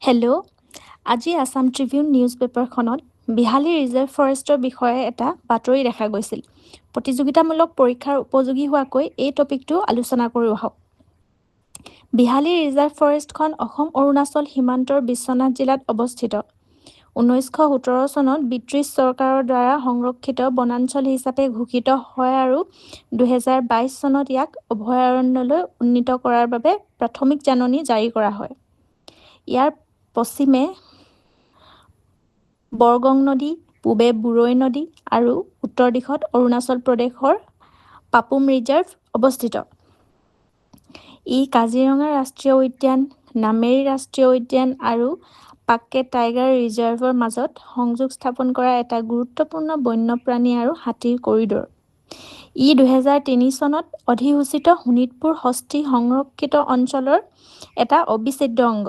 Hello', আজি Assam tribune news পেপাৰখনত Bihali reserve ফৰেষ্টৰ বিষয়ে এটা বাতৰি দেখা গৈছিল। প্ৰতিযোগিতামূলক পৰীক্ষাৰ উপযোগী হোৱাকৈ এই টপিকটো আলোচনা কৰোঁ আহক। বিহালী ৰিজাৰ্ভ ফৰেষ্টখন অসম-অৰুণাচল সীমান্তৰ বিশ্বনাথ জিলাত অৱস্থিত। 1917 চনত ব্ৰিটিছ চৰকাৰৰ দ্বাৰা সংৰক্ষিত বনাঞ্চল হিচাপে ঘোষিত হয় আৰু 2022 চনত ইয়াক অভয়াৰণ্যলৈ উন্নীত কৰাৰ বাবে প্ৰাথমিক জাননী জাৰি কৰা হয়। ইয়াৰ পশ্চিমে বৰগং নদী, পূবে বুৰৈ নদী আৰু উত্তৰ দিশত অৰুণাচল প্ৰদেশৰ পাপুম ৰিজাৰ্ভ অৱস্থিত। ই কাজিৰঙা ৰাষ্ট্ৰীয় উদ্যান, নামেৰী ৰাষ্ট্ৰীয় উদ্যান আৰু পাক্কে টাইগাৰ ৰিজাৰ্ভৰ মাজত সংযোগ স্থাপন কৰা এটা গুৰুত্বপূৰ্ণ বন্যপ্ৰাণী আৰু হাতীৰ কৰিডৰ। ই 2003 চনত অধিসূচিত শোণিতপুৰ হস্তী সংৰক্ষিত অঞ্চলৰ এটা অবিচ্ছেদ্য অংগ।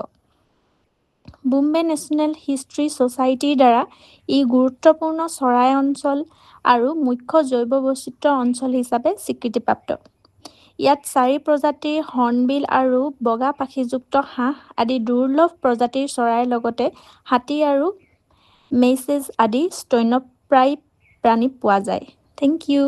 বোম্বে নেশ্যনেল হিষ্টৰী ছ'চাইটিৰ দ্বাৰা ই গুৰুত্বপূৰ্ণ চৰাই অঞ্চল আৰু মুখ্য জৈৱ বৈচিত্ৰ্য অঞ্চল হিচাপে স্বীকৃতিপ্ৰাপ্ত। ইয়াত 4 প্ৰজাতিৰ হৰ্ণবিল আৰু বগা পাখিযুক্ত হাঁহ আদি দুৰ্লভ প্ৰজাতিৰ চৰাইৰ লগতে হাতী আৰু মেইছেজ আদি স্তন্যপ্ৰায়ী প্ৰাণী পোৱা যায়। Thank U.